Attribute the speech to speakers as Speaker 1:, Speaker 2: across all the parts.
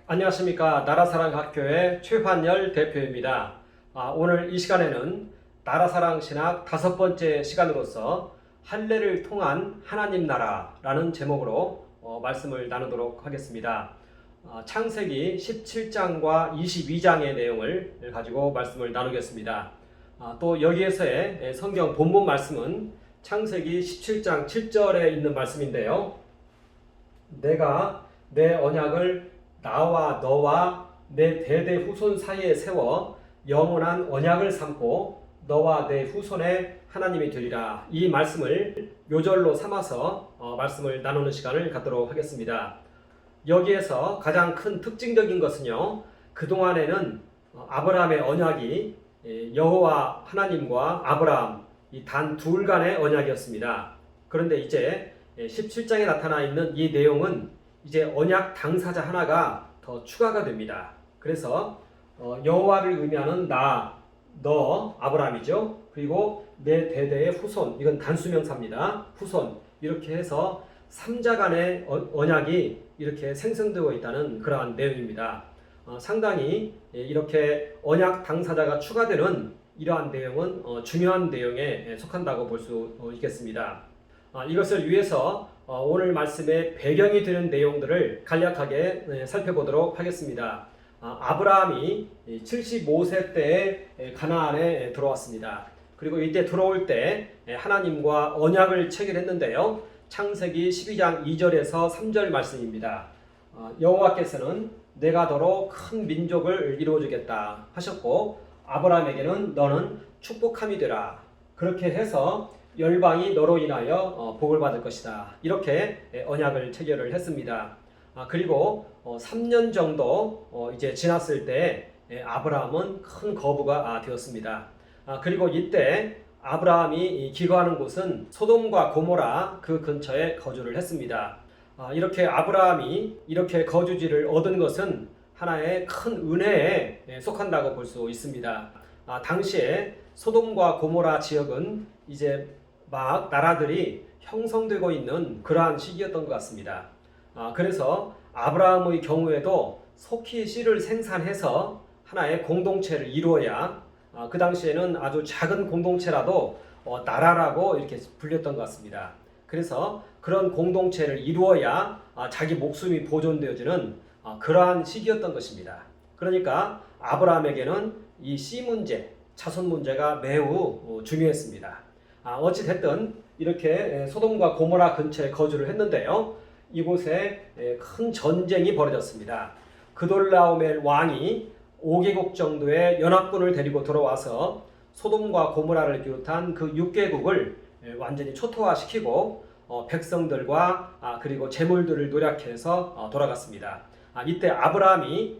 Speaker 1: 안녕하십니까. 나라사랑학교의 최환열 대표입니다. 오늘 이 시간에는 나라사랑신학 5번째 시간으로서 할례를 통한 하나님 나라라는 제목으로 말씀을 나누도록 하겠습니다. 창세기 17장과 22장의 내용을 가지고 말씀을 나누겠습니다. 또 여기에서의 성경 본문 말씀은 창세기 17장 7절에 있는 말씀인데요. 내가 내 언약을 나와 너와 내 대대 후손 사이에 세워 영원한 언약을 삼고 너와 내 후손의 하나님이 되리라. 이 말씀을 요절로 삼아서 말씀을 나누는 시간을 갖도록 하겠습니다. 여기에서 가장 큰 특징적인 것은요, 그동안에는 아브라함의 언약이 여호와 하나님과 아브라함 이 단 둘 간의 언약이었습니다. 그런데 이제 17장에 나타나 있는 이 내용은 이제 언약 당사자 하나가 더 추가가 됩니다. 그래서 여호와를 의미하는 나, 너, 아브라함이죠. 그리고 내 대대의 후손, 이건 단수명사입니다. 후손, 이렇게 해서 3자 간의 언약이 이렇게 생성되고 있다는 그러한 내용입니다. 상당히 이렇게 언약 당사자가 추가되는 이러한 내용은 중요한 내용에 속한다고 볼 수 있겠습니다. 이것을 위해서 오늘 말씀의 배경이 되는 내용들을 간략하게 살펴보도록 하겠습니다. 아브라함이 75세 때에 가나안에 들어왔습니다. 그리고 이때 들어올 때 하나님과 언약을 체결했는데요. 창세기 12장 2절에서 3절 말씀입니다. 여호와께서는 내가 너로 큰 민족을 이루어주겠다 하셨고, 아브라함에게는 너는 축복함이 되라. 그렇게 해서 열방이 너로 인하여 복을 받을 것이다. 이렇게 언약을 체결을 했습니다. 그리고 3년 정도 이제 지났을 때 아브라함은 큰 거부가 되었습니다. 그리고 이때 아브라함이 기거하는 곳은 소돔과 고모라 그 근처에 거주를 했습니다. 이렇게 아브라함이 이렇게 거주지를 얻은 것은 하나의 큰 은혜에 속한다고 볼 수 있습니다. 당시에 소돔과 고모라 지역은 이제 막 나라들이 형성되고 있는 그러한 시기였던 것 같습니다. 그래서 아브라함의 경우에도 속히 씨를 생산해서 하나의 공동체를 이루어야 그 당시에는 아주 작은 공동체라도 나라라고 이렇게 불렸던 것 같습니다. 그래서 그런 공동체를 이루어야 자기 목숨이 보존되어지는 그러한 시기였던 것입니다. 그러니까 아브라함에게는 이 씨 문제, 자손 문제가 매우 중요했습니다. 어찌됐든 이렇게 소돔과 고모라 근처에 거주를 했는데요. 이곳에 큰 전쟁이 벌어졌습니다. 그돌라오멜 왕이 5개국 정도의 연합군을 데리고 들어와서 소돔과 고모라를 비롯한 그 6개국을 완전히 초토화시키고 백성들과 그리고 재물들을 노략해서 돌아갔습니다. 이때 아브라함이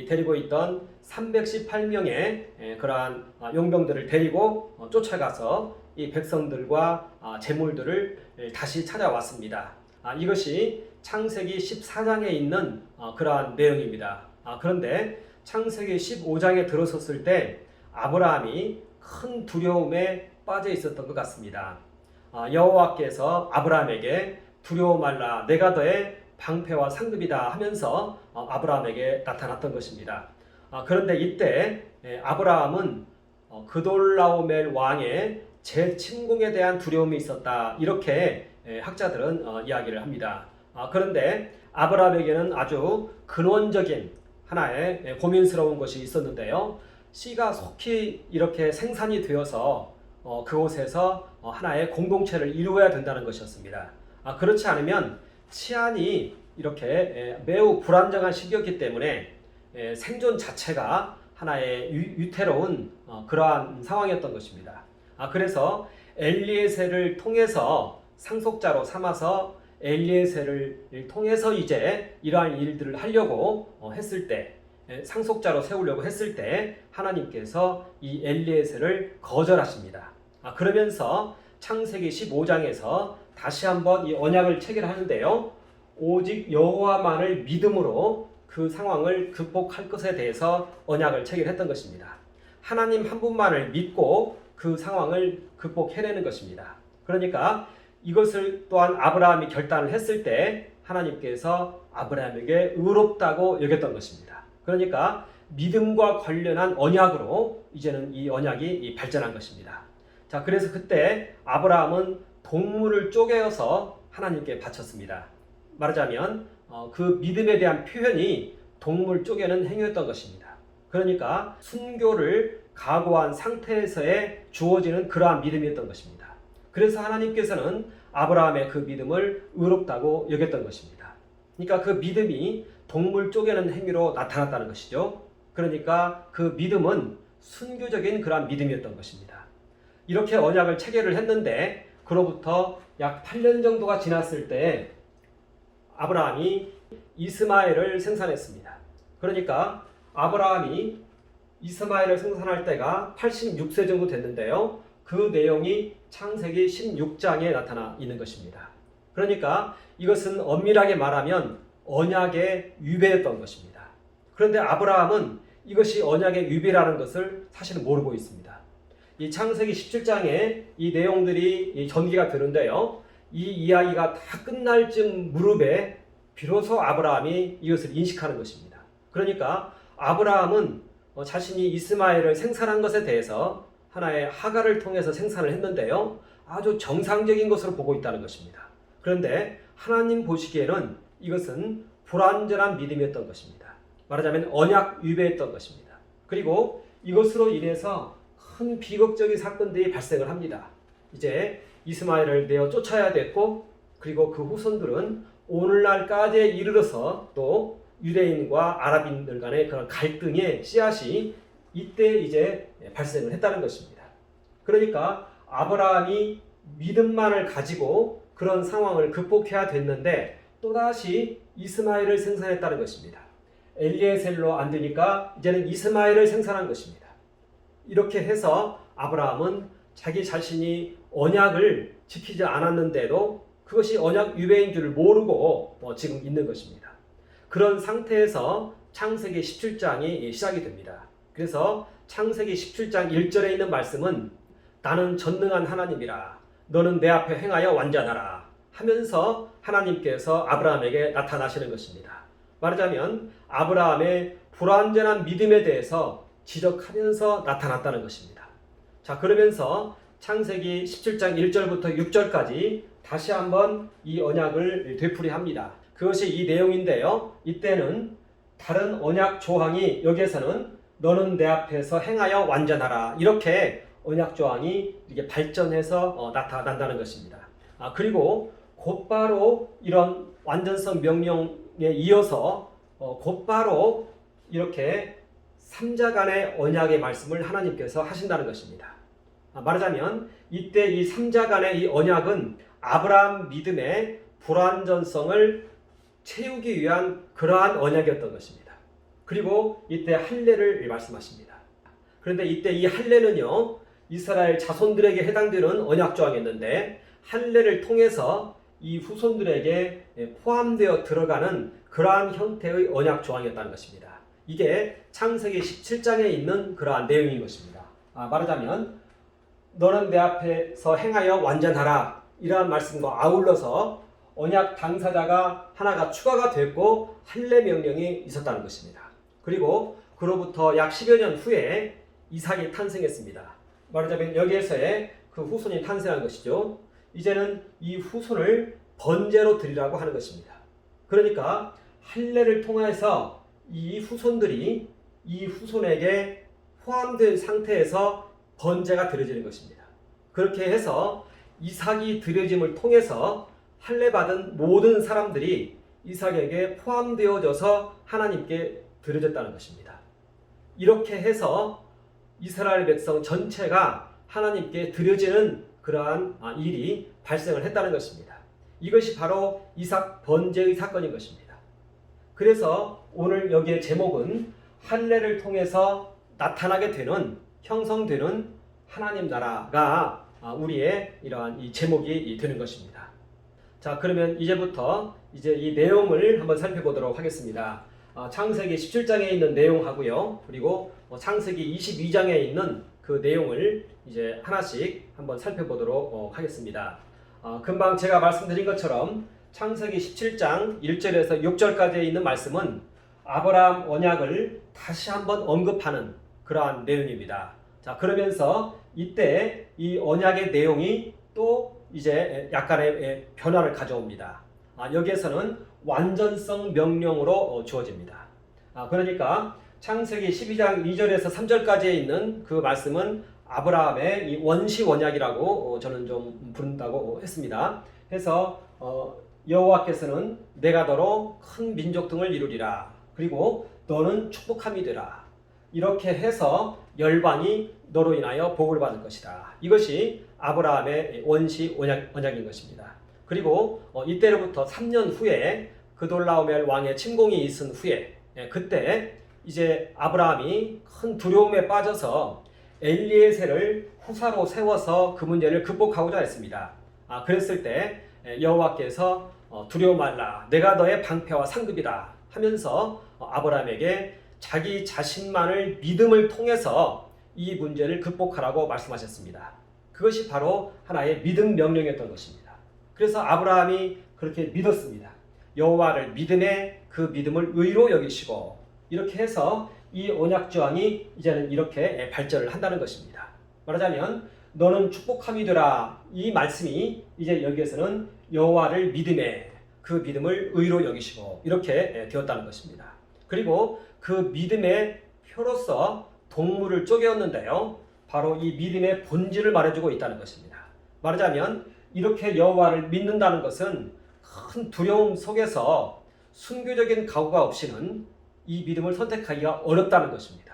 Speaker 1: 데리고 있던 318명의 그러한 용병들을 데리고 쫓아가서 이 백성들과 재물들을 다시 찾아왔습니다. 이것이 창세기 14장에 있는 그러한 내용입니다. 그런데 창세기 15장에 들어섰을 때 아브라함이 큰 두려움에 빠져 있었던 것 같습니다. 여호와께서 아브라함에게 두려워 말라, 내가 너의 방패와 상급이다 하면서 아브라함에게 나타났던 것입니다. 그런데 이때 아브라함은 그돌라오멜 왕의 재침공에 대한 두려움이 있었다, 이렇게 학자들은 이야기를 합니다. 그런데 아브라함에게는 아주 근원적인 하나의 고민스러운 것이 있었는데요. 씨가 속히 이렇게 생산이 되어서 그곳에서 하나의 공동체를 이루어야 된다는 것이었습니다. 그렇지 않으면 치안이 이렇게 매우 불안정한 시기였기 때문에 생존 자체가 하나의 위태로운 그러한 상황이었던 것입니다. 그래서 엘리에셀을 통해서 상속자로 삼아서 엘리에셀을 통해서 이제 이러한 일들을 하려고 했을 때, 상속자로 세우려고 했을 때 하나님께서 이 엘리에셀을 거절하십니다. 그러면서 창세기 15장에서 다시 한번 이 언약을 체결하는데요. 오직 여호와만을 믿음으로 그 상황을 극복할 것에 대해서 언약을 체결했던 것입니다. 하나님 한 분만을 믿고 그 상황을 극복해내는 것입니다. 그러니까 이것을 또한 아브라함이 결단을 했을 때 하나님께서 아브라함에게 의롭다고 여겼던 것입니다. 그러니까 믿음과 관련한 언약으로 이제는 이 언약이 발전한 것입니다. 자, 그래서 그때 아브라함은 동물을 쪼개어서 하나님께 바쳤습니다. 말하자면 그 믿음에 대한 표현이 동물 쪼개는 행위였던 것입니다. 그러니까 순교를 각오한 상태에서의 주어지는 그러한 믿음이었던 것입니다. 그래서 하나님께서는 아브라함의 그 믿음을 의롭다고 여겼던 것입니다. 그러니까 그 믿음이 동물 쪼개는 행위로 나타났다는 것이죠. 그러니까 그 믿음은 순교적인 그러한 믿음이었던 것입니다. 이렇게 언약을 체결을 했는데 그로부터 약 8년 정도가 지났을 때 아브라함이 이스마엘을 생산했습니다. 그러니까 아브라함이 이스마엘을 생산할 때가 86세 정도 됐는데요. 그 내용이 창세기 16장에 나타나 있는 것입니다. 그러니까 이것은 엄밀하게 말하면 언약의 위배였던 것입니다. 그런데 아브라함은 이것이 언약의 위배라는 것을 사실은 모르고 있습니다. 이 창세기 17장에 이 내용들이 전개가 되는데요. 이 이야기가 다 끝날 쯤 무렵에 비로소 아브라함이 이것을 인식하는 것입니다. 그러니까 아브라함은 자신이 이스마엘을 생산한 것에 대해서 하나의 하가를 통해서 생산을 했는데요. 아주 정상적인 것으로 보고 있다는 것입니다. 그런데 하나님 보시기에는 이것은 불완전한 믿음이었던 것입니다. 말하자면 언약 위배였던 것입니다. 그리고 이것으로 인해서 큰 비극적인 사건들이 발생을 합니다. 이제 이스마엘을 내어 쫓아야 됐고, 그리고 그 후손들은 오늘날까지 이르러서 또 유대인과 아랍인들 간의 그런 갈등의 씨앗이 이때 이제 발생을 했다는 것입니다. 그러니까 아브라함이 믿음만을 가지고 그런 상황을 극복해야 됐는데 또다시 이스마엘을 생산했다는 것입니다. 엘리에셀로 안 되니까 이제는 이스마엘을 생산한 것입니다. 이렇게 해서 아브라함은 자기 자신이 언약을 지키지 않았는데도 그것이 언약 위배인 줄 모르고 지금 있는 것입니다. 그런 상태에서 창세기 17장이 시작이 됩니다. 그래서 창세기 17장 1절에 있는 말씀은 나는 전능한 하나님이라 너는 내 앞에 행하여 완전하라 하면서 하나님께서 아브라함에게 나타나시는 것입니다. 말하자면 아브라함의 불완전한 믿음에 대해서 지적하면서 나타났다는 것입니다. 자, 그러면서 창세기 17장 1절부터 6절까지 다시 한번 이 언약을 되풀이합니다. 그것이 이 내용인데요. 이때는 다른 언약 조항이 여기에서는 너는 내 앞에서 행하여 완전하라 이렇게 언약 조항이 이렇게 발전해서 나타난다는 것입니다. 그리고 곧바로 이런 완전성 명령에 이어서 곧바로 이렇게 삼자 간의 언약의 말씀을 하나님께서 하신다는 것입니다. 말하자면 이때 이 삼자 간의 이 언약은 아브라함 믿음의 불완전성을 채우기 위한 그러한 언약이었던 것입니다. 그리고 이때 할례를 말씀하십니다. 그런데 이때 이 할례는요, 이스라엘 자손들에게 해당되는 언약 조항이었는데 할례를 통해서 이 후손들에게 포함되어 들어가는 그러한 형태의 언약 조항이었다는 것입니다. 이게 창세기 17장에 있는 그러한 내용인 것입니다. 말하자면 너는 내 앞에서 행하여 완전하라 이러한 말씀과 아울러서 언약 당사자가 하나가 추가가 됐고 할례 명령이 있었다는 것입니다. 그리고 그로부터 약 10여 년 후에 이삭이 탄생했습니다. 말하자면 여기에서의 그 후손이 탄생한 것이죠. 이제는 이 후손을 번제로 드리라고 하는 것입니다. 그러니까 할례를 통해서 이 후손들이 이 후손에게 포함된 상태에서 번제가 드려지는 것입니다. 그렇게 해서 이삭이 드려짐을 통해서 할례 받은 모든 사람들이 이삭에게 포함되어져서 하나님께 드려졌다는 것입니다. 이렇게 해서 이스라엘 백성 전체가 하나님께 드려지는 그러한 일이 발생을 했다는 것입니다. 이것이 바로 이삭 번제의 사건인 것입니다. 그래서 오늘 여기의 제목은 할례를 통해서 나타나게 되는 형성되는 하나님 나라가 우리의 이러한 이 제목이 되는 것입니다. 자, 그러면 이제부터 이 내용을 한번 살펴보도록 하겠습니다. 창세기 17장에 있는 내용하고요. 그리고 창세기 22장에 있는 그 내용을 이제 하나씩 한번 살펴보도록 하겠습니다. 금방 제가 말씀드린 것처럼 창세기 17장 1절에서 6절까지에 있는 말씀은 아브라함 언약을 다시 한번 언급하는 그러한 내용입니다. 자, 그러면서 이때 이 언약의 내용이 또 이제 약간의 변화를 가져옵니다. 여기에서는 완전성 명령으로 주어집니다. 그러니까 창세기 12장 2절에서 3절까지에 있는 그 말씀은 아브라함의 이 원시 언약이라고 저는 좀 부른다고 했습니다. 해서 여호와께서는 내가 너로 큰 민족 등을 이루리라. 그리고 너는 축복함이 되라. 이렇게 해서 열방이 너로 인하여 복을 받을 것이다. 이것이 아브라함의 원시 언약인 것입니다. 그리고 이때로부터 3년 후에 그돌라오멜 왕의 침공이 있은 후에 그때 이제 아브라함이 큰 두려움에 빠져서 엘리에셀을 후사로 세워서 그 문제를 극복하고자 했습니다. 그랬을 때 여호와께서 두려워 말라 내가 너의 방패와 상급이다 하면서 아브라함에게 자기 자신만을 믿음을 통해서 이 문제를 극복하라고 말씀하셨습니다. 그것이 바로 하나의 믿음 명령이었던 것입니다. 그래서 아브라함이 그렇게 믿었습니다. 여호와를 믿음에 그 믿음을 의로 여기시고 이렇게 해서 이 언약 조항이 이제는 이렇게 발전을 한다는 것입니다. 말하자면 너는 축복함이 되라 이 말씀이 이제 여기에서는 여호와를 믿음에 그 믿음을 의로 여기시고 이렇게 되었다는 것입니다. 그리고 그 믿음의 표로서 동물을 쪼개었는데요. 바로 이 믿음의 본질을 말해주고 있다는 것입니다. 말하자면 이렇게 여호와를 믿는다는 것은 큰 두려움 속에서 순교적인 각오가 없이는 이 믿음을 선택하기가 어렵다는 것입니다.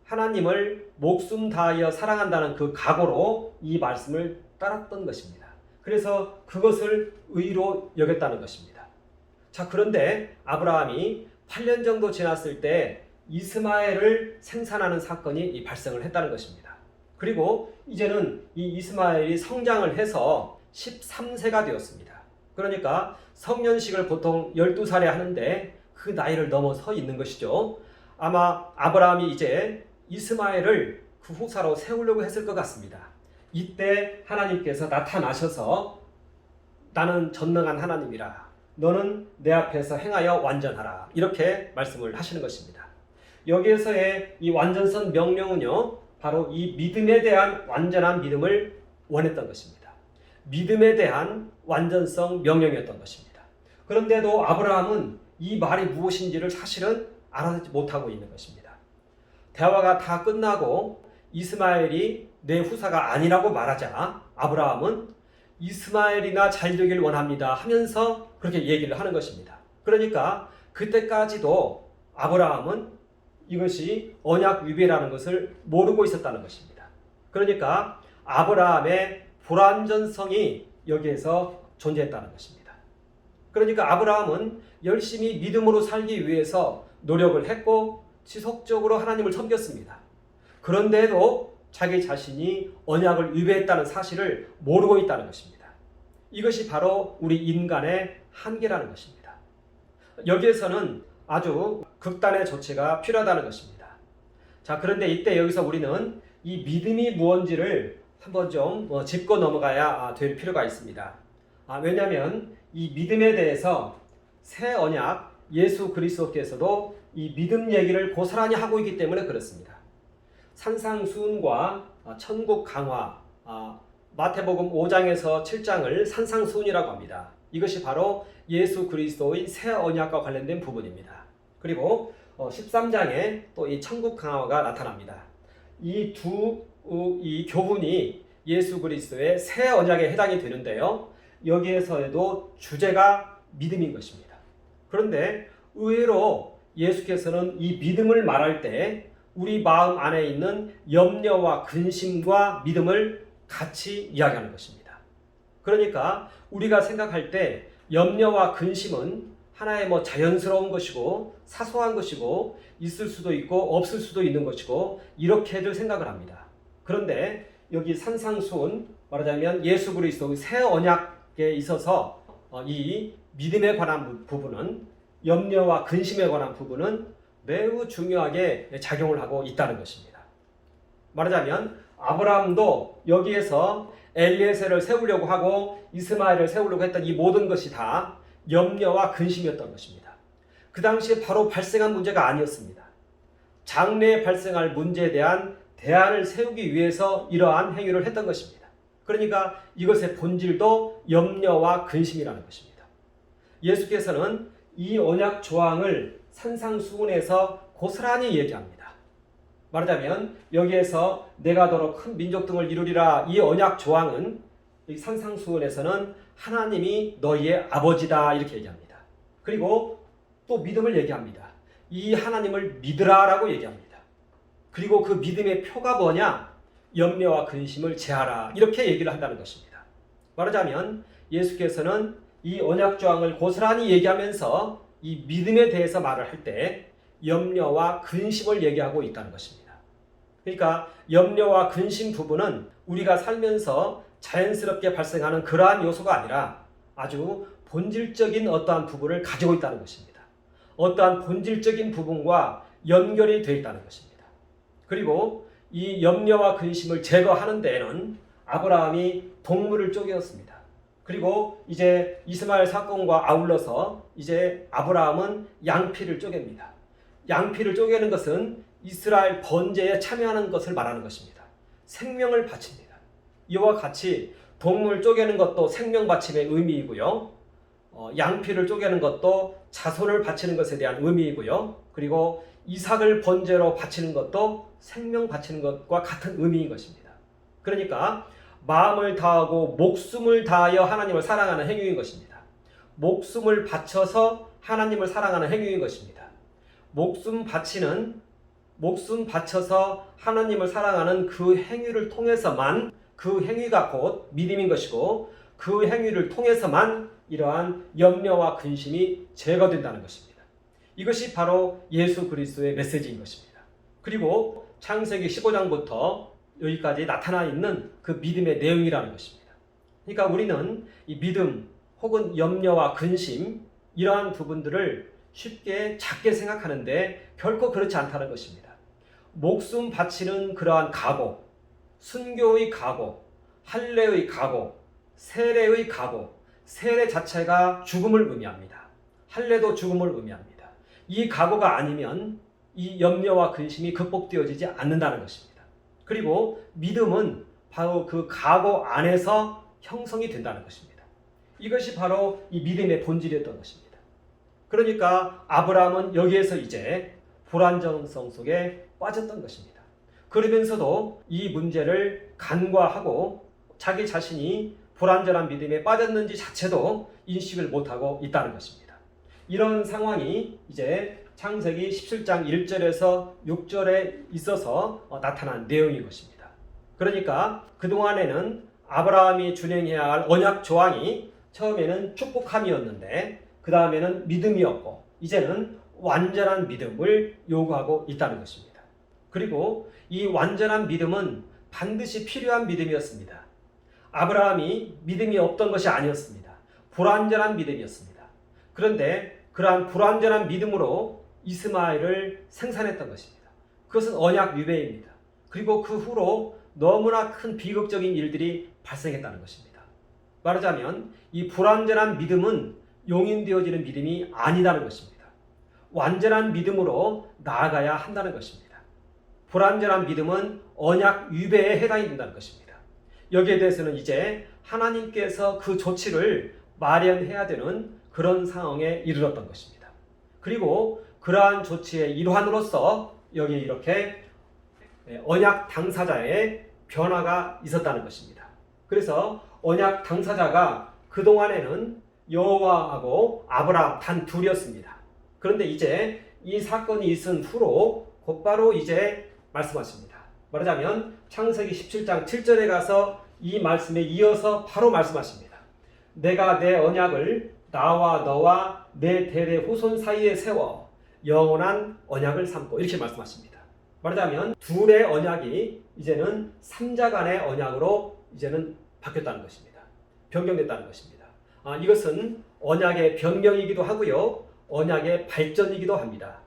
Speaker 1: 하나님을 목숨 다하여 사랑한다는 그 각오로 이 말씀을 따랐던 것입니다. 그래서 그것을 의로 여겼다는 것입니다. 자, 그런데 아브라함이 8년 정도 지났을 때 이스마엘을 생산하는 사건이 발생을 했다는 것입니다. 그리고 이제는 이 이스마엘이 성장을 해서 13세가 되었습니다. 그러니까 성년식을 보통 12살에 하는데 그 나이를 넘어서 있는 것이죠. 아마 아브라함이 이제 이스마엘을 그 후사로 세우려고 했을 것 같습니다. 이때 하나님께서 나타나셔서 나는 전능한 하나님이라 너는 내 앞에서 행하여 완전하라 이렇게 말씀을 하시는 것입니다. 여기에서의 이 완전성 명령은요 바로 이 믿음에 대한 완전한 믿음을 원했던 것입니다. 믿음에 대한 완전성 명령이었던 것입니다. 그런데도 아브라함은 이 말이 무엇인지를 사실은 알아듣지 못하고 있는 것입니다. 대화가 다 끝나고 이스마엘이 내 후사가 아니라고 말하자 아브라함은 이스마엘이나 잘 되길 원합니다 하면서 그렇게 얘기를 하는 것입니다. 그러니까 그때까지도 아브라함은 이것이 언약 위배라는 것을 모르고 있었다는 것입니다. 그러니까 아브라함의 불완전성이 여기에서 존재했다는 것입니다. 그러니까 아브라함은 열심히 믿음으로 살기 위해서 노력을 했고 지속적으로 하나님을 섬겼습니다. 그런데도 자기 자신이 언약을 위배했다는 사실을 모르고 있다는 것입니다. 이것이 바로 우리 인간의 한계라는 것입니다. 여기에서는 아주 극단의 조치가 필요하다는 것입니다. 자, 그런데 이때 여기서 우리는 이 믿음이 무엇인지를 한번 좀 짚고 넘어가야 될 필요가 있습니다. 왜냐하면 이 믿음에 대해서 새 언약 예수 그리스도께서도 이 믿음 얘기를 고스란히 하고 있기 때문에 그렇습니다. 산상수훈과 천국 강화, 마태복음 5장에서 7장을 산상수훈이라고 합니다. 이것이 바로 예수 그리스도의 새 언약과 관련된 부분입니다. 그리고 13장에 또 이 천국 강화가 나타납니다. 이 교훈이 예수 그리스도의 새 언약에 해당이 되는데요. 여기에서도 주제가 믿음인 것입니다. 그런데 의외로 예수께서는 이 믿음을 말할 때 우리 마음 안에 있는 염려와 근심과 믿음을 같이 이야기하는 것입니다. 그러니까 우리가 생각할 때 염려와 근심은 하나의 자연스러운 것이고 사소한 것이고 있을 수도 있고 없을 수도 있는 것이고 이렇게들 생각을 합니다. 그런데 여기 산상수훈 말하자면 예수 그리스도의 새 언약에 있어서 이 믿음에 관한 부분은 염려와 근심에 관한 부분은 매우 중요하게 작용을 하고 있다는 것입니다. 말하자면 아브라함도 여기에서 엘리에셀을 세우려고 하고 이스마엘을 세우려고 했던 이 모든 것이 다 염려와 근심이었던 것입니다. 그 당시에 바로 발생한 문제가 아니었습니다. 장래에 발생할 문제에 대한 대안을 세우기 위해서 이러한 행위를 했던 것입니다. 그러니까 이것의 본질도 염려와 근심이라는 것입니다. 예수께서는 이 언약 조항을 산상수훈에서 고스란히 얘기합니다. 말하자면 여기에서 내가 더러 큰 민족 등을 이루리라, 이 언약 조항은 이 산상수훈에서는 하나님이 너희의 아버지다 이렇게 얘기합니다. 그리고 또 믿음을 얘기합니다. 이 하나님을 믿으라라고 얘기합니다. 그리고 그 믿음의 표가 뭐냐? 염려와 근심을 제하라 이렇게 얘기를 한다는 것입니다. 말하자면 예수께서는 이 언약 조항을 고스란히 얘기하면서 이 믿음에 대해서 말을 할 때 염려와 근심을 얘기하고 있다는 것입니다. 그러니까 염려와 근심 부분은 우리가 살면서 자연스럽게 발생하는 그러한 요소가 아니라 아주 본질적인 어떠한 부분을 가지고 있다는 것입니다. 어떠한 본질적인 부분과 연결이 되어 있다는 것입니다. 그리고 이 염려와 근심을 제거하는 데에는 아브라함이 동물을 쪼개었습니다. 그리고 이제 이스마엘 사건과 아울러서 이제 아브라함은 양피를 쪼갭니다. 양피를 쪼개는 것은 이스라엘 번제에 참여하는 것을 말하는 것입니다. 생명을 바칩니다. 이와 같이 동물 쪼개는 것도 생명 바침의 의미이고요. 양피를 쪼개는 것도 자손을 바치는 것에 대한 의미이고요. 그리고 이삭을 번제로 바치는 것도 생명 바치는 것과 같은 의미인 것입니다. 그러니까 마음을 다하고 목숨을 다하여 하나님을 사랑하는 행위인 것입니다. 목숨을 바쳐서 하나님을 사랑하는 행위인 것입니다. 목숨 바쳐서 하나님을 사랑하는 그 행위를 통해서만, 그 행위가 곧 믿음인 것이고 그 행위를 통해서만 이러한 염려와 근심이 제거된다는 것입니다. 이것이 바로 예수 그리스도의 메시지인 것입니다. 그리고 창세기 15장부터 여기까지 나타나 있는 그 믿음의 내용이라는 것입니다. 그러니까 우리는 이 믿음 혹은 염려와 근심 이러한 부분들을 쉽게 작게 생각하는데 결코 그렇지 않다는 것입니다. 목숨 바치는 그러한 각오, 순교의 각오, 할례의 각오, 세례의 각오, 세례 자체가 죽음을 의미합니다. 할례도 죽음을 의미합니다. 이 각오가 아니면 이 염려와 근심이 극복되어지지 않는다는 것입니다. 그리고 믿음은 바로 그 각오 안에서 형성이 된다는 것입니다. 이것이 바로 이 믿음의 본질이었던 것입니다. 그러니까 아브라함은 여기에서 이제 불안정성 속에 빠졌던 것입니다. 그러면서도 이 문제를 간과하고 자기 자신이 불완전한 믿음에 빠졌는지 자체도 인식을 못하고 있다는 것입니다. 이런 상황이 이제 창세기 17장 1절에서 6절에 있어서 나타난 내용인 것입니다. 그러니까 그동안에는 아브라함이 준행해야 할 언약 조항이 처음에는 축복함이었는데 그 다음에는 믿음이었고 이제는 완전한 믿음을 요구하고 있다는 것입니다. 그리고 이 완전한 믿음은 반드시 필요한 믿음이었습니다. 아브라함이 믿음이 없던 것이 아니었습니다. 불완전한 믿음이었습니다. 그런데 그러한 불완전한 믿음으로 이스마엘을 생산했던 것입니다. 그것은 언약 위배입니다. 그리고 그 후로 너무나 큰 비극적인 일들이 발생했다는 것입니다. 말하자면 이 불완전한 믿음은 용인되어지는 믿음이 아니다는 것입니다. 완전한 믿음으로 나아가야 한다는 것입니다. 불완전한 믿음은 언약 위배에 해당이 된다는 것입니다. 여기에 대해서는 이제 하나님께서 그 조치를 마련해야 되는 그런 상황에 이르렀던 것입니다. 그리고 그러한 조치의 일환으로서 여기 이렇게 언약 당사자의 변화가 있었다는 것입니다. 그래서 언약 당사자가 그동안에는 여호와하고 아브라함 단 둘이었습니다. 그런데 이제 이 사건이 있은 후로 곧바로 이제 말씀하십니다. 말하자면 창세기 17장 7절에 가서 이 말씀에 이어서 바로 말씀하십니다. 내가 내 언약을 나와 너와 내 대대 후손 사이에 세워 영원한 언약을 삼고 이렇게 말씀하십니다. 말하자면 둘의 언약이 이제는 삼자 간의 언약으로 이제는 바뀌었다는 것입니다. 변경됐다는 것입니다. 이것은 언약의 변경이기도 하고요. 언약의 발전이기도 합니다.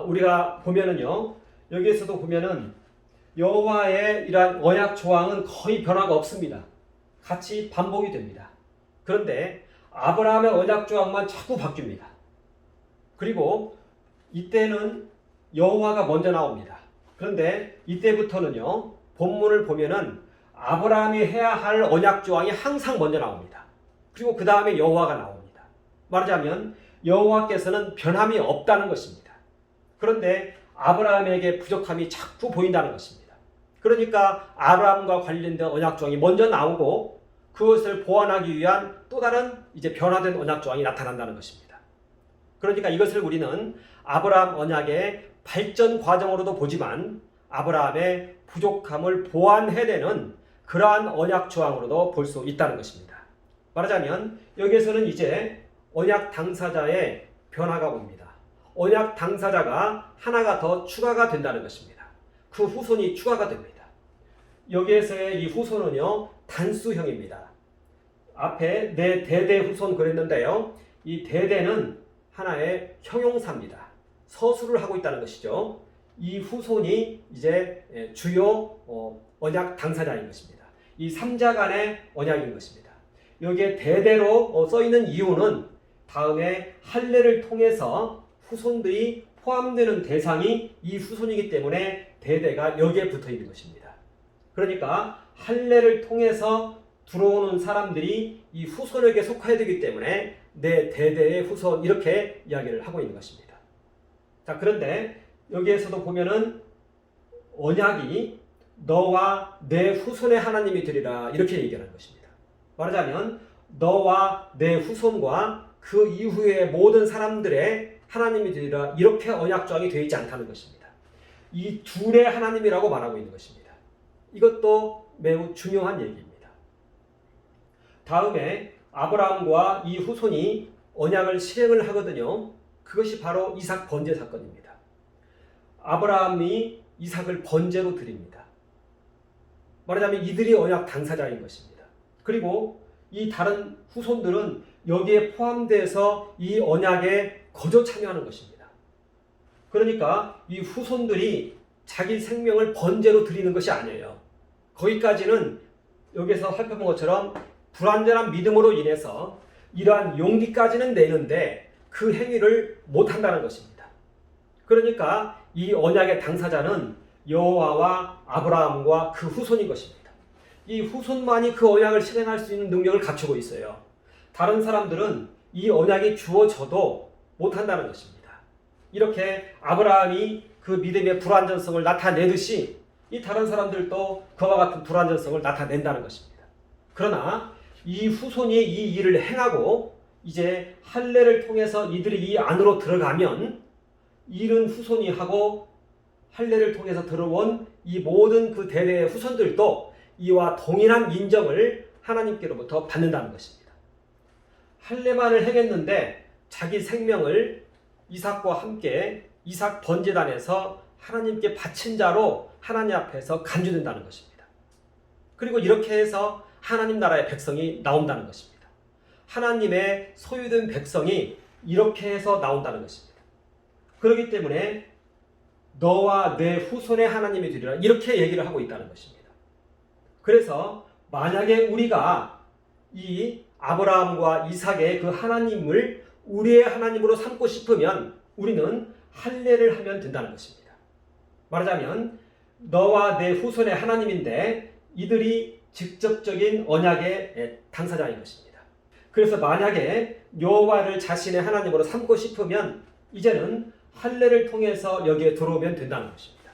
Speaker 1: 우리가 보면은요. 여기에서도 보면은 여호와의 이러한 언약 조항은 거의 변화가 없습니다. 같이 반복이 됩니다. 그런데 아브라함의 언약 조항만 자꾸 바뀝니다. 그리고 이때는 여호와가 먼저 나옵니다. 그런데 이때부터는요, 본문을 보면은 아브라함이 해야 할 언약 조항이 항상 먼저 나옵니다. 그리고 그 다음에 여호와가 나옵니다. 말하자면 여호와께서는 변함이 없다는 것입니다. 그런데 아브라함에게 부족함이 자꾸 보인다는 것입니다. 그러니까 아브라함과 관련된 언약 조항이 먼저 나오고 그것을 보완하기 위한 또 다른 이제 변화된 언약 조항이 나타난다는 것입니다. 그러니까 이것을 우리는 아브라함 언약의 발전 과정으로도 보지만 아브라함의 부족함을 보완해내는 그러한 언약 조항으로도 볼 수 있다는 것입니다. 말하자면 여기에서는 이제 언약 당사자의 변화가 옵니다. 언약 당사자가 하나가 더 추가가 된다는 것입니다. 그 후손이 추가가 됩니다. 여기에서의 이 후손은요, 단수형입니다. 앞에 내 대대 후손 그랬는데요. 이 대대는 하나의 형용사입니다. 서술을 하고 있다는 것이죠. 이 후손이 이제 주요 언약 당사자인 것입니다. 이 3자 간의 언약인 것입니다. 여기에 대대로 써 있는 이유는 다음에 할례를 통해서 후손들이 포함되는 대상이 이 후손이기 때문에 대대가 여기에 붙어 있는 것입니다. 그러니까 할례를 통해서 들어오는 사람들이 이 후손에게 속해야 되기 때문에 내 대대의 후손 이렇게 이야기를 하고 있는 것입니다. 자, 그런데 여기에서도 보면은 언약이 너와 내 후손의 하나님이 되리라 이렇게 얘기하는 것입니다. 말하자면 너와 내 후손과 그 이후의 모든 사람들의 하나님이 되리라 이렇게 언약 조항이 되어 있지 않다는 것입니다. 이 둘의 하나님이라고 말하고 있는 것입니다. 이것도 매우 중요한 얘기입니다. 다음에 아브라함과 이 후손이 언약을 실행을 하거든요. 그것이 바로 이삭 번제 사건입니다. 아브라함이 이삭을 번제로 드립니다. 말하자면 이들이 언약 당사자인 것입니다. 그리고 이 다른 후손들은 여기에 포함돼서 이 언약에 거저 참여하는 것입니다. 그러니까 이 후손들이 자기 생명을 번제로 드리는 것이 아니에요. 거기까지는 여기서 살펴본 것처럼 불완전한 믿음으로 인해서 이러한 용기까지는 내는데 그 행위를 못한다는 것입니다. 그러니까 이 언약의 당사자는 여호와와 아브라함과 그 후손인 것입니다. 이 후손만이 그 언약을 실행할 수 있는 능력을 갖추고 있어요. 다른 사람들은 이 언약이 주어져도 못한다는 것입니다. 이렇게 아브라함이 그 믿음의 불완전성을 나타내듯이 이 다른 사람들도 그와 같은 불완전성을 나타낸다는 것입니다. 그러나 이 후손이 이 일을 행하고 이제 할례를 통해서 이들이 이 안으로 들어가면 이른 후손이 하고 할례를 통해서 들어온 이 모든 그 대대의 후손들도 이와 동일한 인정을 하나님께로부터 받는다는 것입니다. 할례만을 행했는데 자기 생명을 이삭과 함께 이삭 번제단에서 하나님께 바친 자로 하나님 앞에서 간주된다는 것입니다. 그리고 이렇게 해서 하나님 나라의 백성이 나온다는 것입니다. 하나님의 소유된 백성이 이렇게 해서 나온다는 것입니다. 그렇기 때문에 너와 내 후손의 하나님이 되리라 이렇게 얘기를 하고 있다는 것입니다. 그래서 만약에 우리가 이 아브라함과 이삭의 그 하나님을 우리의 하나님으로 삼고 싶으면 우리는 할례를 하면 된다는 것입니다. 말하자면 너와 내 후손의 하나님인데 이들이 직접적인 언약의 당사자인 것입니다. 그래서 만약에 여호와를 자신의 하나님으로 삼고 싶으면 이제는 할례를 통해서 여기에 들어오면 된다는 것입니다.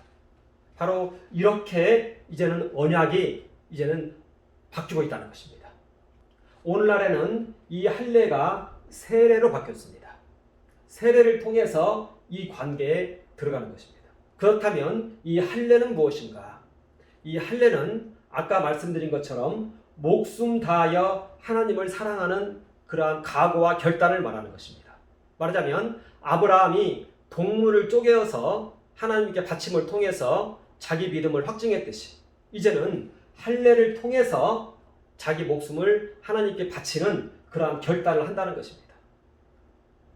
Speaker 1: 바로 이렇게 이제는 언약이 이제는 바뀌고 있다는 것입니다. 오늘날에는 이 할례가 세례로 바뀌었습니다. 세례를 통해서 이 관계에 들어가는 것입니다. 그렇다면 이 할례는 무엇인가? 이 할례는 아까 말씀드린 것처럼 목숨 다하여 하나님을 사랑하는 그러한 각오와 결단을 말하는 것입니다. 말하자면 아브라함이 동물을 쪼개어서 하나님께 바침을 통해서 자기 믿음을 확증했듯이 이제는 할례를 통해서 자기 목숨을 하나님께 바치는 그러한 결단을 한다는 것입니다.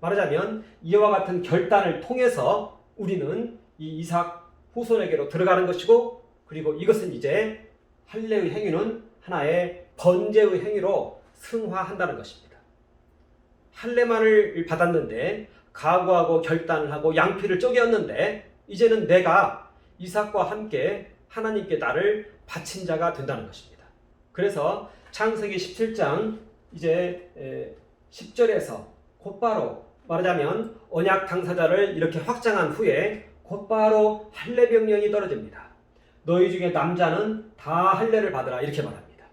Speaker 1: 말하자면 이와 같은 결단을 통해서 우리는 이 이삭 후손에게로 들어가는 것이고 그리고 이것은 이제 할례의 행위는 하나의 번제의 행위로 승화한다는 것입니다. 할례만을 받았는데 각오하고 결단을 하고 양피를 쪼개었는데 이제는 내가 이삭과 함께 하나님께 나를 바친 자가 된다는 것입니다. 그래서 창세기 17장 이제 10절에서 곧바로 말하자면 언약 당사자를 이렇게 확장한 후에 곧바로 할례 명령이 떨어집니다. 너희 중에 남자는 다 할례를 받으라 이렇게 말합니다.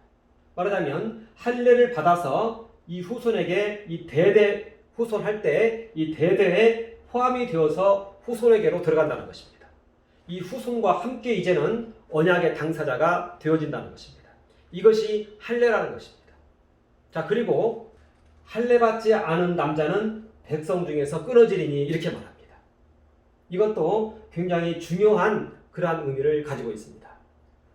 Speaker 1: 말하자면 할례를 받아서 이 후손에게 이 대대 후손할 때 이 대대에 포함이 되어서 후손에게로 들어간다는 것입니다. 이 후손과 함께 이제는 언약의 당사자가 되어진다는 것입니다. 이것이 할례라는 것입니다. 자, 그리고 할례 받지 않은 남자는 백성 중에서 끊어지리니 이렇게 말합니다. 이것도 굉장히 중요한 그러한 의미를 가지고 있습니다.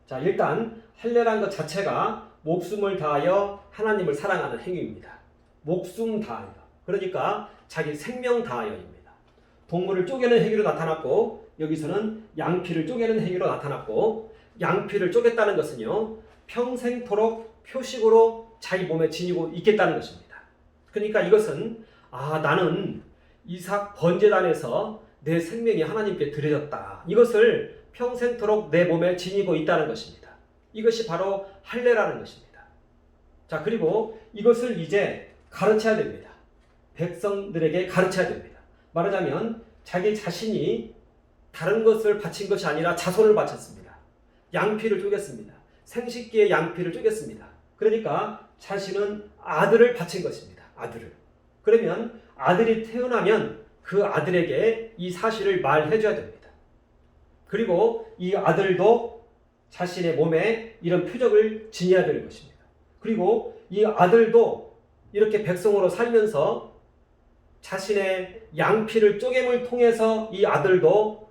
Speaker 1: 자, 일단 할례라는 것 자체가 목숨을 다하여 하나님을 사랑하는 행위입니다. 목숨 다하여. 그러니까 자기 생명 다하여입니다. 동물을 쪼개는 행위로 나타났고 여기서는 양피를 쪼개는 행위로 나타났고 양피를 쪼갰다는 것은요 평생토록 표식으로 자기 몸에 지니고 있겠다는 것입니다. 그러니까 이것은 나는 이삭 번제단에서 내 생명이 하나님께 드려졌다. 이것을 평생토록 내 몸에 지니고 있다는 것입니다. 이것이 바로 할례라는 것입니다. 자, 그리고 이것을 이제 가르쳐야 됩니다. 백성들에게 가르쳐야 됩니다. 말하자면 자기 자신이 다른 것을 바친 것이 아니라 자손을 바쳤습니다. 양피를 쪼갰습니다. 생식기의 양피를 쪼갰습니다. 그러니까 자신은 아들을 바친 것입니다. 아들을. 그러면 아들이 태어나면 그 아들에게 이 사실을 말해줘야 됩니다. 그리고 이 아들도 자신의 몸에 이런 표적을 지녀야 되는 것입니다. 그리고 이 아들도 이렇게 백성으로 살면서 자신의 양피를 쪼갰을 통해서 이 아들도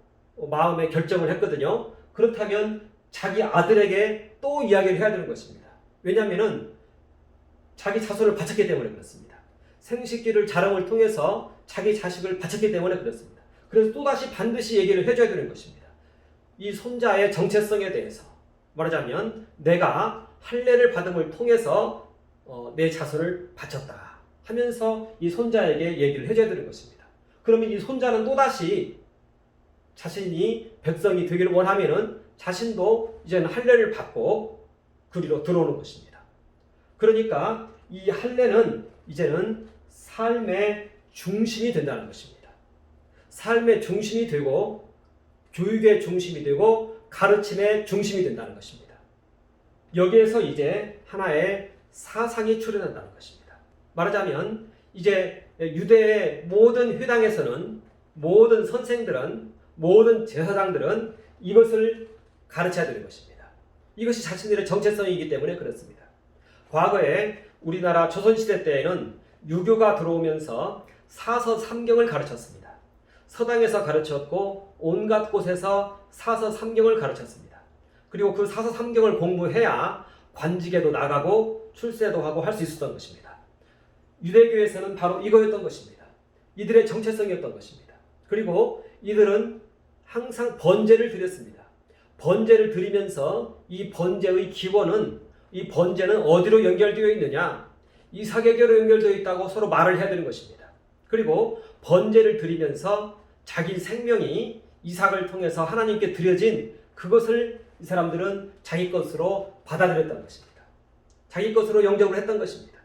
Speaker 1: 마음의 결정을 했거든요. 그렇다면 자기 아들에게 또 이야기를 해야 되는 것입니다. 왜냐하면 자기 자손을 바쳤기 때문에 그렇습니다. 생식기를 자랑을 통해서 자기 자식을 바쳤기 때문에 그렇습니다. 그래서 또다시 반드시 얘기를 해줘야 되는 것입니다. 이 손자의 정체성에 대해서 말하자면 내가 할례를 받음을 통해서 내 자손을 바쳤다 하면서 이 손자에게 얘기를 해줘야 되는 것입니다. 그러면 이 손자는 또다시 자신이 백성이 되기를 원하면은 자신도 이제는 할례를 받고 그리로 들어오는 것입니다. 그러니까 이 할례는 이제는 삶의 중심이 된다는 것입니다. 삶의 중심이 되고 교육의 중심이 되고 가르침의 중심이 된다는 것입니다. 여기에서 이제 하나의 사상이 출현한다는 것입니다. 말하자면 이제 유대의 모든 회당에서는 모든 선생들은 모든 제사장들은 이것을 가르쳐야 되는 것입니다. 이것이 자신들의 정체성이기 때문에 그렇습니다. 과거에 우리나라 조선시대 때에는 유교가 들어오면서 사서 삼경을 가르쳤습니다. 서당에서 가르쳤고 온갖 곳에서 사서 삼경을 가르쳤습니다. 그리고 그 사서 삼경을 공부해야 관직에도 나가고 출세도 하고 할 수 있었던 것입니다. 유대교에서는 바로 이거였던 것입니다. 이들의 정체성이었던 것입니다. 그리고 이들은 항상 번제를 드렸습니다. 번제를 드리면서 이 번제의 기원은 이 번제는 어디로 연결되어 있느냐? 이삭에게로 연결되어 있다고 서로 말을 해야 되는 것입니다. 그리고 번제를 드리면서 자기 생명이 이삭을 통해서 하나님께 드려진 그것을 이 사람들은 자기 것으로 받아들였던 것입니다. 자기 것으로 영접을 했던 것입니다.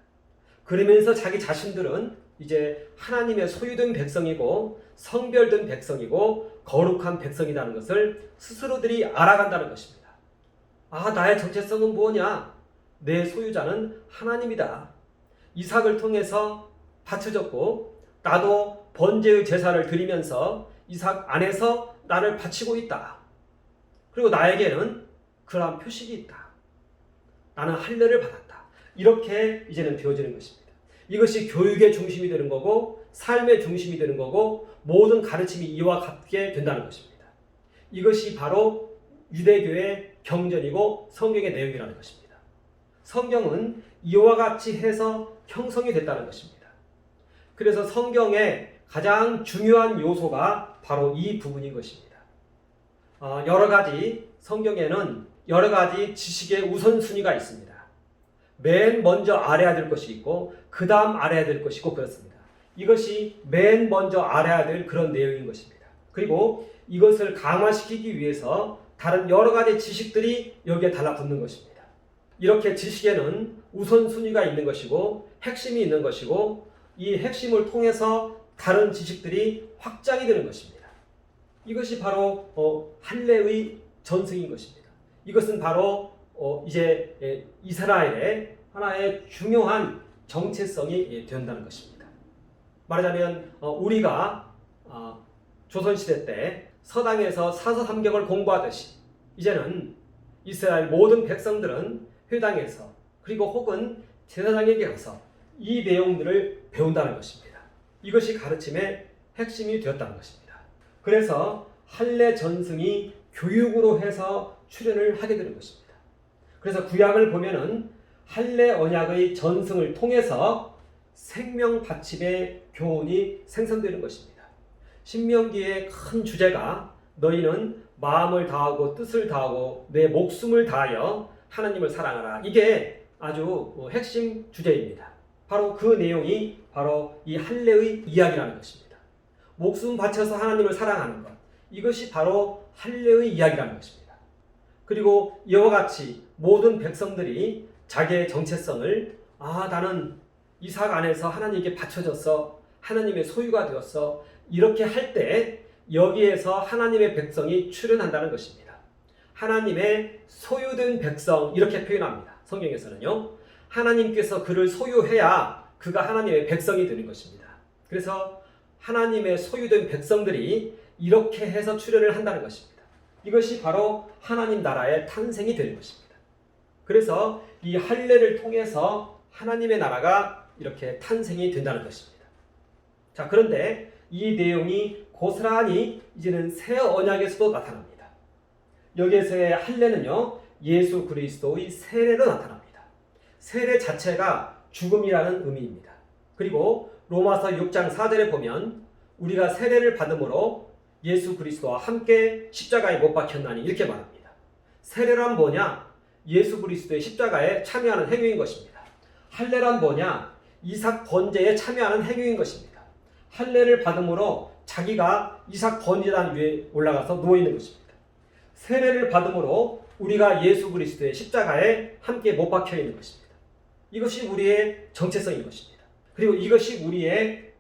Speaker 1: 그러면서 자기 자신들은 이제 하나님의 소유된 백성이고 성별된 백성이고 거룩한 백성이라는 것을 스스로들이 알아간다는 것입니다. 나의 정체성은 뭐냐? 내 소유자는 하나님이다. 이삭을 통해서 바쳐졌고 나도 번제의 제사를 드리면서 이삭 안에서 나를 바치고 있다. 그리고 나에게는 그러한 표식이 있다. 나는 할례를 받았다. 이렇게 이제는 되어지는 것입니다. 이것이 교육의 중심이 되는 거고 삶의 중심이 되는 거고 모든 가르침이 이와 같게 된다는 것입니다. 이것이 바로 유대교의 경전이고 성경의 내용이라는 것입니다. 성경은 이와 같이 해서 형성이 됐다는 것입니다. 그래서 성경의 가장 중요한 요소가 바로 이 부분인 것입니다. 여러 가지 성경에는 여러 가지 지식의 우선순위가 있습니다. 맨 먼저 알아야 될 것이 있고 그 다음 알아야 될 것이 있고 그렇습니다. 이것이 맨 먼저 알아야 될 그런 내용인 것입니다. 그리고 이것을 강화시키기 위해서 다른 여러 가지 지식들이 여기에 달라붙는 것입니다. 이렇게 지식에는 우선순위가 있는 것이고 핵심이 있는 것이고 이 핵심을 통해서 다른 지식들이 확장이 되는 것입니다. 이것이 바로 할례의 전승인 것입니다. 이것은 바로 이제 이스라엘의 하나의 중요한 정체성이 된다는 것입니다. 말하자면 우리가 조선시대 때 서당에서 사서삼경을 공부하듯이 이제는 이스라엘 모든 백성들은 회당에서 그리고 혹은 제사장에게 가서 이 내용들을 배운다는 것입니다. 이것이 가르침의 핵심이 되었다는 것입니다. 그래서 할례 전승이 교육으로 해서 출현을 하게 되는 것입니다. 그래서 구약을 보면은 할례 언약의 전승을 통해서 생명 받침의 교훈이 생성되는 것입니다. 신명기의 큰 주제가 너희는 마음을 다하고 뜻을 다하고 내 목숨을 다하여 하나님을 사랑하라. 이게 아주 핵심 주제입니다. 바로 그 내용이 바로 이 할례의 이야기라는 것입니다. 목숨 바쳐서 하나님을 사랑하는 것. 이것이 바로 할례의 이야기라는 것입니다. 그리고 이와 같이 모든 백성들이 자기의 정체성을 나는 이삭 안에서 하나님께 바쳐졌어. 하나님의 소유가 되었어. 이렇게 할 때 여기에서 하나님의 백성이 출현한다는 것입니다. 하나님의 소유된 백성 이렇게 표현합니다. 성경에서는요. 하나님께서 그를 소유해야 그가 하나님의 백성이 되는 것입니다. 그래서 하나님의 소유된 백성들이 이렇게 해서 출현을 한다는 것입니다. 이것이 바로 하나님 나라의 탄생이 되는 것입니다. 그래서 이 할례를 통해서 하나님의 나라가 이렇게 탄생이 된다는 것입니다. 자, 그런데 이 내용이 고스란히 이제는 새 언약에서도 나타납니다. 여기에서의 할례는요, 예수 그리스도의 세례로 나타납니다. 세례 자체가 죽음이라는 의미입니다. 그리고 로마서 6장 4절에 보면 우리가 세례를 받음으로 예수 그리스도와 함께 십자가에 못 박혔나니 이렇게 말합니다. 세례란 뭐냐? 예수 그리스도의 십자가에 참여하는 행위인 것입니다. 할례란 뭐냐? 이삭 번제에 참여하는 행위인 것입니다. 할례를 받음으로 자기가 이삭 번제단 위에 올라가서 누워있는 것입니다. 세례를 받음으로 우리가 예수 그리스도의 십자가에 함께 못 박혀 있는 것입니다. 이것이 우리의 정체성인 것입니다. 그리고 이것이 우리의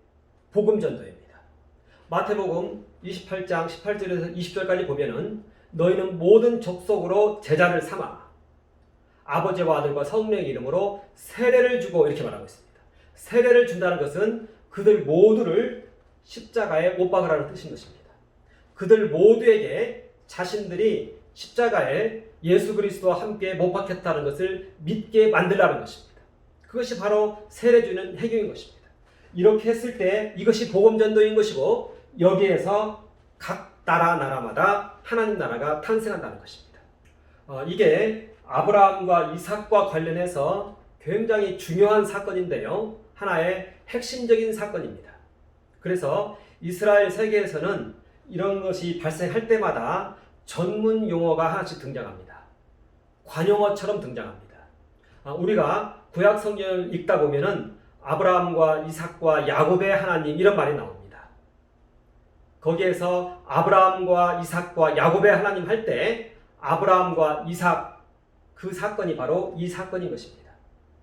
Speaker 1: 복음 전도입니다. 마태복음 28장 18절에서 20절까지 보면은 너희는 모든 족속으로 제자를 삼아 아버지와 아들과 성령의 이름으로 세례를 주고 이렇게 말하고 있습니다. 세례를 준다는 것은 그들 모두를 십자가에 못 박으라는 뜻인 것입니다. 그들 모두에게 자신들이 십자가에 예수 그리스도와 함께 못 박혔다는 것을 믿게 만들라는 것입니다. 그것이 바로 세례 주는 행위인 것입니다. 이렇게 했을 때 이것이 복음 전도인 것이고 여기에서 각 나라마다 하나님 나라가 탄생한다는 것입니다. 이게 아브라함과 이삭과 관련해서 굉장히 중요한 사건인데요. 하나의 핵심적인 사건입니다. 그래서 이스라엘 세계에서는 이런 것이 발생할 때마다 전문 용어가 하나씩 등장합니다. 관용어처럼 등장합니다. 우리가 구약 성경을 읽다 보면은 아브라함과 이삭과 야곱의 하나님 이런 말이 나옵니다. 거기에서 아브라함과 이삭과 야곱의 하나님 할 때 아브라함과 이삭 그 사건이 바로 이 사건인 것입니다.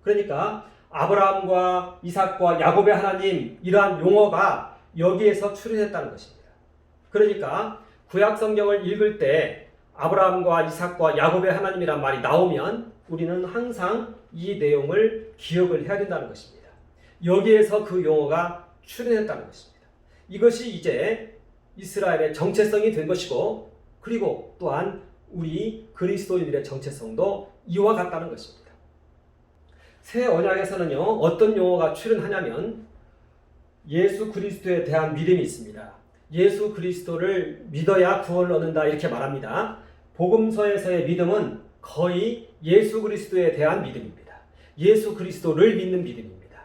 Speaker 1: 그러니까 아브라함과 이삭과 야곱의 하나님 이러한 용어가 여기에서 출현했다는 것입니다. 그러니까 구약 성경을 읽을 때 아브라함과 이삭과 야곱의 하나님이란 말이 나오면 우리는 항상 이 내용을 기억을 해야 된다는 것입니다. 여기에서 그 용어가 출현했다는 것입니다. 이것이 이제 이스라엘의 정체성이 된 것이고 그리고 또한 우리 그리스도인들의 정체성도 이와 같다는 것입니다. 새 언약에서는요, 어떤 용어가 출현하냐면 예수 그리스도에 대한 믿음이 있습니다. 예수 그리스도를 믿어야 구원을 얻는다 이렇게 말합니다. 복음서에서의 믿음은 거의 예수 그리스도에 대한 믿음입니다. 예수 그리스도를 믿는 믿음입니다.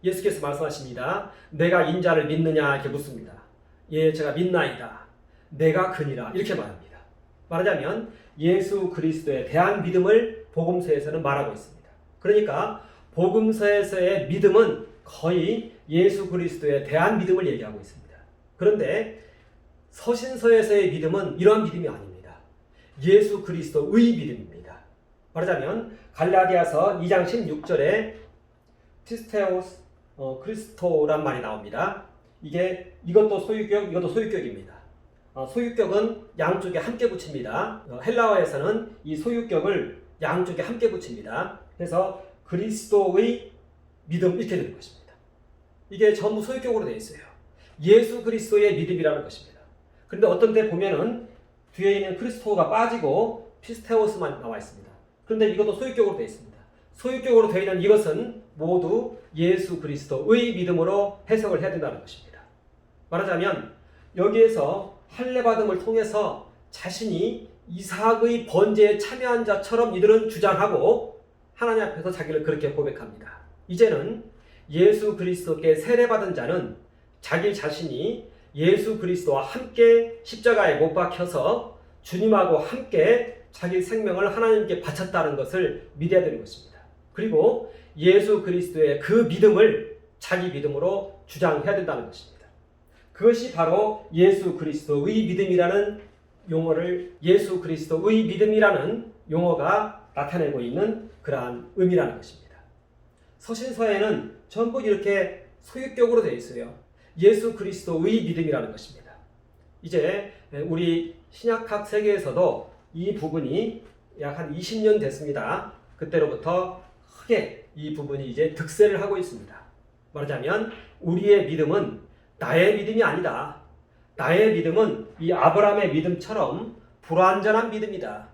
Speaker 1: 예수께서 말씀하십니다. 내가 인자를 믿느냐 이렇게 묻습니다. 예, 제가 믿나이다. 내가 그니라 이렇게 말합니다. 말하자면 예수 그리스도에 대한 믿음을 복음서에서는 말하고 있습니다. 그러니까 복음서에서의 믿음은 거의 예수 그리스도에 대한 믿음을 얘기하고 있습니다. 그런데 서신서에서의 믿음은 이러한 믿음이 아닙니다. 예수 그리스도의 믿음입니다. 말하자면 갈라디아서 2장 16절에 피스테오스 크리스토란 말이 나옵니다. 이것도 소유격, 이것도 소유격입니다. 소유격은 양쪽에 함께 붙입니다. 헬라어에서는 이 소유격을 양쪽에 함께 붙입니다. 그래서 그리스도의 믿음 이렇게 되는 것입니다. 이게 전부 소유격으로 되어 있어요. 예수 그리스도의 믿음이라는 것입니다. 그런데 어떤 때 보면은 뒤에 있는 크리스토가 빠지고 피스테오스만 나와 있습니다. 그런데 이것도 소유격으로 되어 있습니다. 소유격으로 되어 있는 이것은 모두 예수 그리스도의 믿음으로 해석을 해야 된다는 것입니다. 말하자면 여기에서 할례받음을 통해서 자신이 이삭의 번제에 참여한 자처럼 이들은 주장하고 하나님 앞에서 자기를 그렇게 고백합니다. 이제는 예수 그리스도께 세례받은 자는 자기 자신이 예수 그리스도와 함께 십자가에 못 박혀서 주님하고 함께 자기 생명을 하나님께 바쳤다는 것을 믿어야 되는 것입니다. 그리고 예수 그리스도의 그 믿음을 자기 믿음으로 주장해야 된다는 것입니다. 그것이 바로 예수 그리스도의 믿음이라는 용어를 예수 그리스도의 믿음이라는 용어가 나타내고 있는 그러한 의미라는 것입니다. 서신서에는 전부 이렇게 소유격으로 되어 있어요. 예수 그리스도의 믿음이라는 것입니다. 이제 우리 신약학 세계에서도 이 부분이 약 한 20년 됐습니다. 그때로부터 크게 이 부분이 이제 득세를 하고 있습니다. 말하자면 우리의 믿음은 나의 믿음이 아니다. 나의 믿음은 이 아브라함의 믿음처럼 불완전한 믿음이다.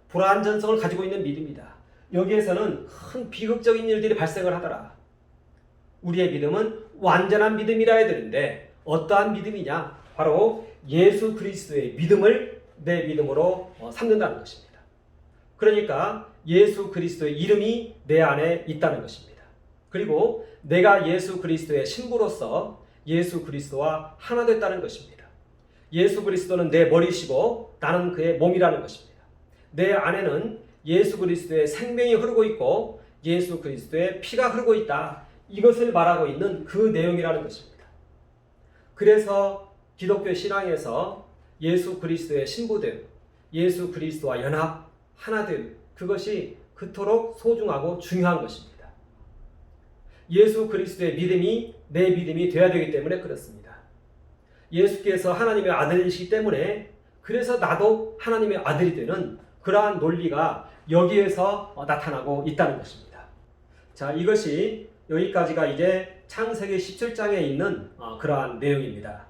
Speaker 1: 불완전성을 가지고 있는 믿음이다. 여기에서는 큰 비극적인 일들이 발생을 하더라. 우리의 믿음은 완전한 믿음이라 해야 되는데 어떠한 믿음이냐? 바로 예수 그리스도의 믿음을 내 믿음으로 삼는다는 것입니다. 그러니까 예수 그리스도의 이름이 내 안에 있다는 것입니다. 그리고 내가 예수 그리스도의 신부로서 예수 그리스도와 하나 됐다는 것입니다. 예수 그리스도는 내 머리시고 나는 그의 몸이라는 것입니다. 내 안에는 예수 그리스도의 생명이 흐르고 있고 예수 그리스도의 피가 흐르고 있다. 이것을 말하고 있는 그 내용이라는 것입니다. 그래서 기독교 신앙에서 예수 그리스도의 신부됨, 예수 그리스도와 연합, 하나됨, 그것이 그토록 소중하고 중요한 것입니다. 예수 그리스도의 믿음이 내 믿음이 되어야 되기 때문에 그렇습니다. 예수께서 하나님의 아들이시기 때문에 그래서 나도 하나님의 아들이 되는 그러한 논리가 여기에서 나타나고 있다는 것입니다. 자, 이것이 여기까지가 이제 창세기 17장에 있는 그러한 내용입니다.